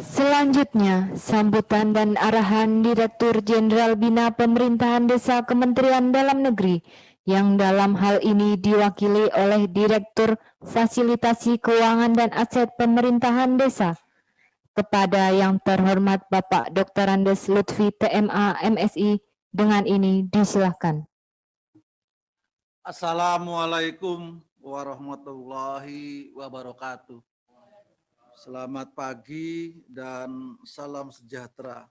Selanjutnya, sambutan dan arahan Direktur Jenderal Bina Pemerintahan Desa Kementerian Dalam Negeri yang dalam hal ini diwakili oleh Direktur Fasilitasi Keuangan dan Aset Pemerintahan Desa. Kepada yang terhormat Bapak Dr. Andes Lutfi TMA MSI, dengan ini disilahkan. Assalamualaikum warahmatullahi wabarakatuh. Selamat pagi dan salam sejahtera.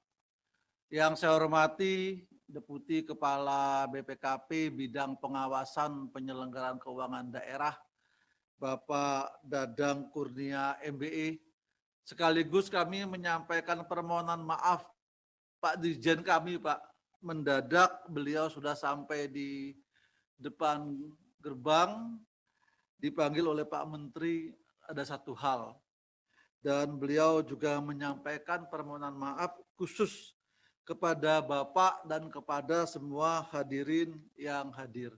Yang saya hormati Deputi Kepala BPKP Bidang Pengawasan Penyelenggaraan Keuangan Daerah, Bapak Dadang Kurnia MBE. Sekaligus kami menyampaikan permohonan maaf Pak Dirjen kami, Pak. Mendadak beliau sudah sampai di depan gerbang, dipanggil oleh Pak Menteri ada satu hal. Dan beliau juga menyampaikan permohonan maaf khusus kepada Bapak dan kepada semua hadirin yang hadir.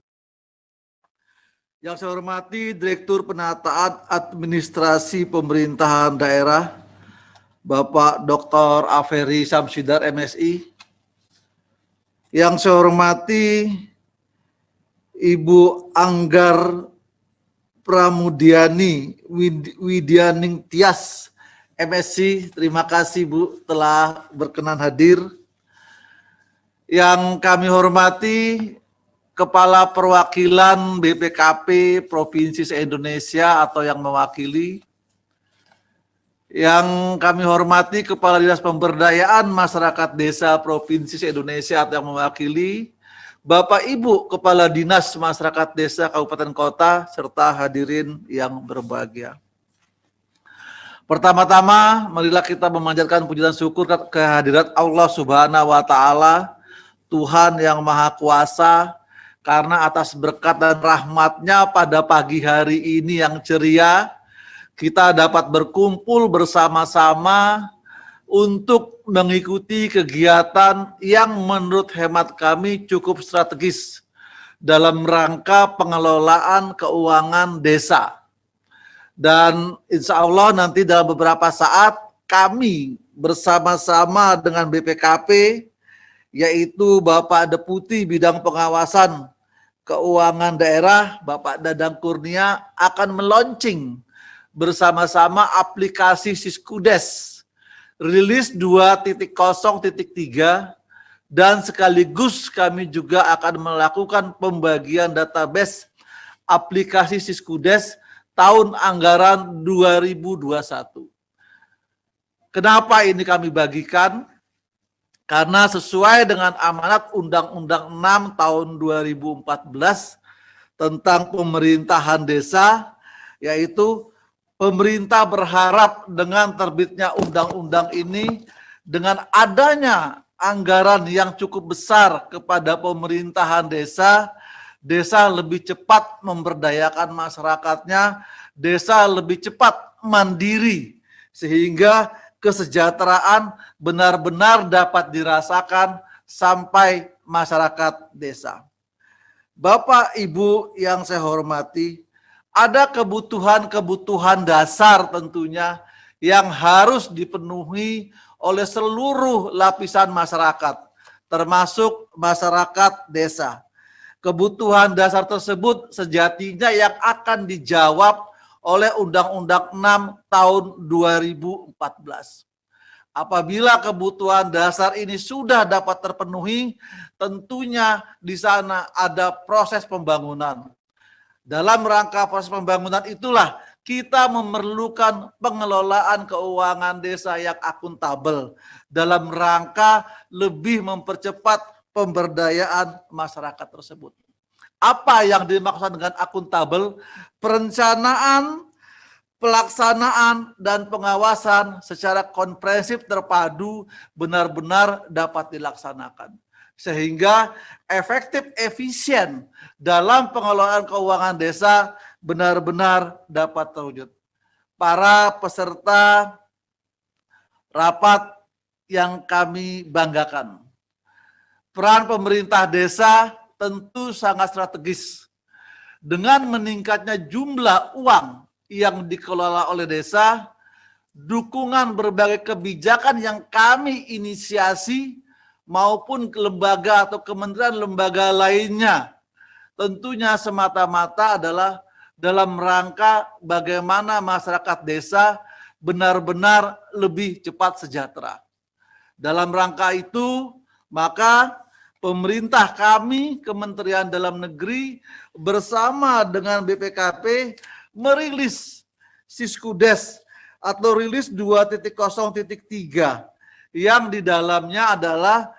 Yang saya hormati Direktur Penataan Administrasi Pemerintahan Daerah, Bapak Dr. Aferi Samsidar MSI. Yang saya hormati Ibu Anggar Pramudiani Widyaning Tias MSc, terima kasih Bu telah berkenan hadir. Yang kami hormati Kepala Perwakilan BPKP Provinsi se-Indonesia atau yang mewakili. Yang kami hormati Kepala Dinas Pemberdayaan Masyarakat Desa Provinsi se-Indonesia atau yang mewakili. Bapak Ibu Kepala Dinas Masyarakat Desa Kabupaten Kota serta hadirin yang berbahagia. Pertama-tama marilah kita memanjatkan puji dan syukur kehadirat Allah Subhanahu wa taala, Tuhan yang Maha Kuasa, karena atas berkat dan rahmat-Nya pada pagi hari ini yang ceria kita dapat berkumpul bersama-sama untuk mengikuti kegiatan yang menurut hemat kami cukup strategis dalam rangka pengelolaan keuangan desa. Dan insya Allah nanti dalam beberapa saat kami bersama-sama dengan BPKP, yaitu Bapak Deputi Bidang Pengawasan Keuangan Daerah, Bapak Dadang Kurnia akan meluncing bersama-sama aplikasi Siskudes rilis 2.0.3 dan sekaligus kami juga akan melakukan pembagian database aplikasi Siskudes tahun anggaran 2021. Kenapa ini kami bagikan? Karena sesuai dengan amanat Undang-Undang 6 tahun 2014 tentang pemerintahan desa, yaitu pemerintah berharap dengan terbitnya undang-undang ini, dengan adanya anggaran yang cukup besar kepada pemerintahan desa, desa lebih cepat memberdayakan masyarakatnya, desa lebih cepat mandiri, sehingga kesejahteraan benar-benar dapat dirasakan sampai masyarakat desa. Bapak Ibu yang saya hormati, ada kebutuhan-kebutuhan dasar tentunya yang harus dipenuhi oleh seluruh lapisan masyarakat, termasuk masyarakat desa. Kebutuhan dasar tersebut sejatinya yang akan dijawab oleh Undang-Undang 6 tahun 2014. Apabila kebutuhan dasar ini sudah dapat terpenuhi, tentunya di sana ada proses pembangunan. Dalam rangka proses pembangunan itulah kita memerlukan pengelolaan keuangan desa yang akuntabel dalam rangka lebih mempercepat pemberdayaan masyarakat tersebut. Apa yang dimaksud dengan akuntabel? Perencanaan, pelaksanaan, dan pengawasan secara komprehensif terpadu benar-benar dapat dilaksanakan. Sehingga efektif efisien dalam pengelolaan keuangan desa benar-benar dapat terwujud. Para peserta rapat yang kami banggakan, peran pemerintah desa tentu sangat strategis. Dengan meningkatnya jumlah uang yang dikelola oleh desa, dukungan berbagai kebijakan yang kami inisiasi maupun ke lembaga atau kementerian lembaga lainnya. Tentunya semata-mata adalah dalam rangka bagaimana masyarakat desa benar-benar lebih cepat sejahtera. Dalam rangka itu, maka pemerintah kami, Kementerian Dalam Negeri, bersama dengan BPKP merilis Siskudes atau rilis 2.0.3 yang di dalamnya adalah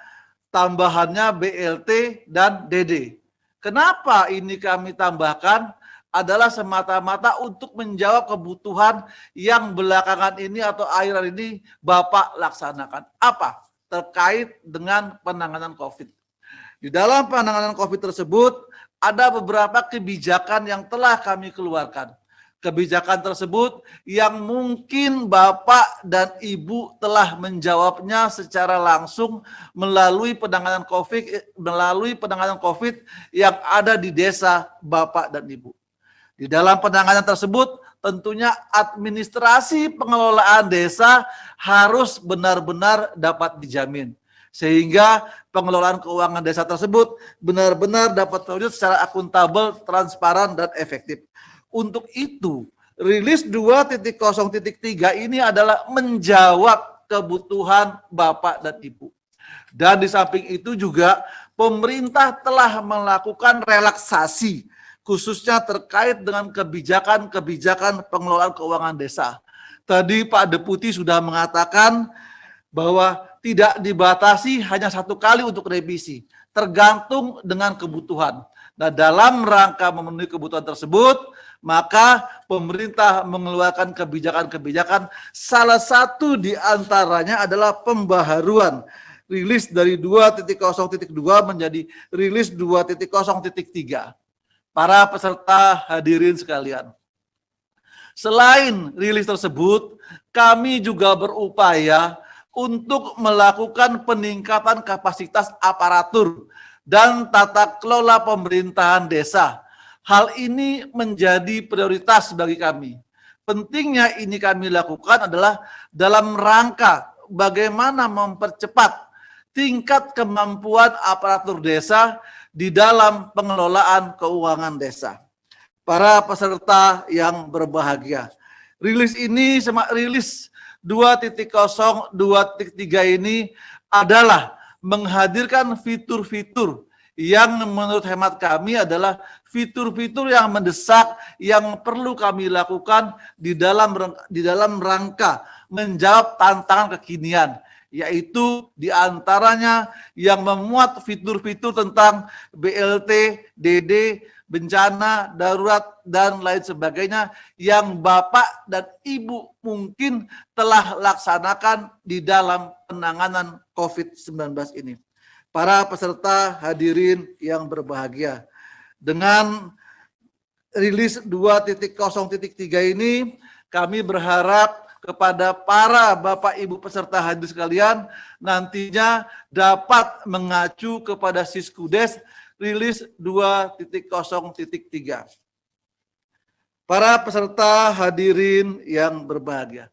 tambahannya BLT dan DD. Kenapa ini kami tambahkan? Adalah semata-mata untuk menjawab kebutuhan yang belakangan ini atau akhir ini Bapak laksanakan. Apa? Terkait dengan penanganan COVID. Di dalam penanganan COVID tersebut, ada beberapa kebijakan yang telah kami keluarkan. Kebijakan tersebut yang mungkin Bapak dan Ibu telah menjawabnya secara langsung melalui penanganan COVID yang ada di desa Bapak dan Ibu. Di dalam penanganan tersebut, tentunya administrasi pengelolaan desa harus benar-benar dapat dijamin. Sehingga pengelolaan keuangan desa tersebut benar-benar dapat terwujud secara akuntabel, transparan, dan efektif. Untuk itu, rilis 2.0.3 ini adalah menjawab kebutuhan Bapak dan Ibu. Dan di samping itu juga pemerintah telah melakukan relaksasi khususnya terkait dengan kebijakan-kebijakan pengelolaan keuangan desa. Tadi Pak Deputi sudah mengatakan bahwa tidak dibatasi hanya satu kali untuk revisi, tergantung dengan kebutuhan. Nah, dalam rangka memenuhi kebutuhan tersebut, maka pemerintah mengeluarkan kebijakan-kebijakan, salah satu di antaranya adalah pembaharuan rilis dari 2.0.2 menjadi rilis 2.0.3. Para peserta hadirin sekalian, selain rilis tersebut, kami juga berupaya untuk melakukan peningkatan kapasitas aparatur dan tata kelola pemerintahan desa. Hal ini menjadi prioritas bagi kami. Pentingnya ini kami lakukan adalah dalam rangka bagaimana mempercepat tingkat kemampuan aparatur desa di dalam pengelolaan keuangan desa. Para peserta yang berbahagia, rilis 2.0.2.3 ini adalah menghadirkan fitur-fitur yang menurut hemat kami adalah fitur-fitur yang mendesak yang perlu kami lakukan di dalam rangka menjawab tantangan kekinian, yaitu diantaranya yang memuat fitur-fitur tentang BLT, DD, bencana, darurat, dan lain sebagainya yang Bapak dan Ibu mungkin telah laksanakan di dalam penanganan COVID-19 ini. Para peserta hadirin yang berbahagia, dengan rilis 2.0.3 ini kami berharap kepada para Bapak Ibu peserta hadir sekalian nantinya dapat mengacu kepada Siskudes rilis 2.0.3. Para peserta hadirin yang berbahagia,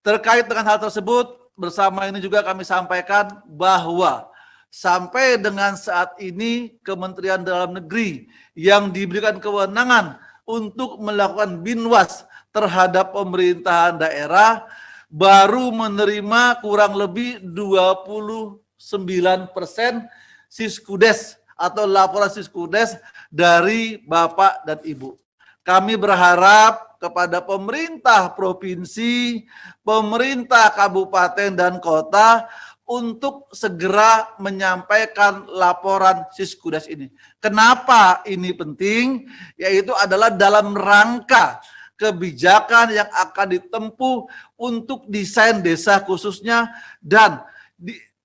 terkait dengan hal tersebut, bersama ini juga kami sampaikan bahwa sampai dengan saat ini Kementerian Dalam Negeri yang diberikan kewenangan untuk melakukan binwas terhadap pemerintahan daerah baru menerima kurang lebih 29% Siskudes atau laporan Siskudes dari Bapak dan Ibu. Kami berharap kepada pemerintah provinsi, pemerintah kabupaten dan kota untuk segera menyampaikan laporan Siskudes ini. Kenapa ini penting? Yaitu adalah dalam rangka kebijakan yang akan ditempuh untuk desain desa khususnya dan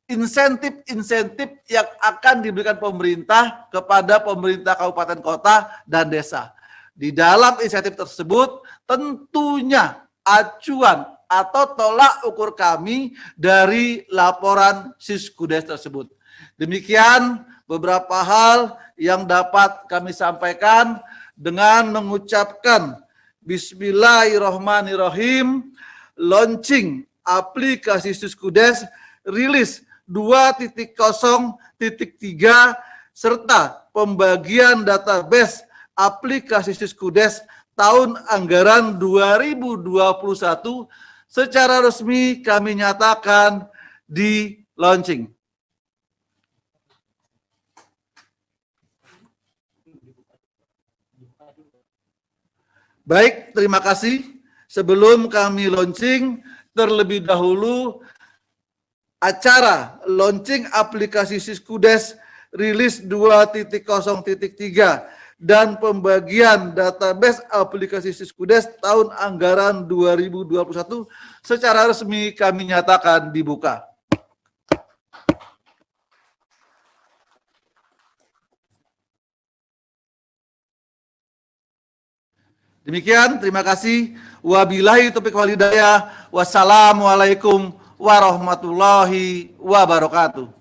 insentif-insentif yang akan diberikan pemerintah kepada pemerintah kabupaten kota dan desa. Di dalam insentif tersebut tentunya acuan atau tolak ukur kami dari laporan Siskudes tersebut. Demikian beberapa hal yang dapat kami sampaikan dengan mengucapkan Bismillahirrahmanirrahim. launching aplikasi Siskudes rilis 2.0.3 serta pembagian database aplikasi Siskudes tahun anggaran 2021 secara resmi kami nyatakan di launching. Baik, terima kasih. Sebelum kami launching, terlebih dahulu acara launching aplikasi Siskudes rilis 2.0.3 dan pembagian database aplikasi Siskudes tahun anggaran 2021 secara resmi kami nyatakan dibuka. Demikian, terima kasih. Wabillahi taufiq wal hidayah. Wassalamualaikum warahmatullahi wabarakatuh.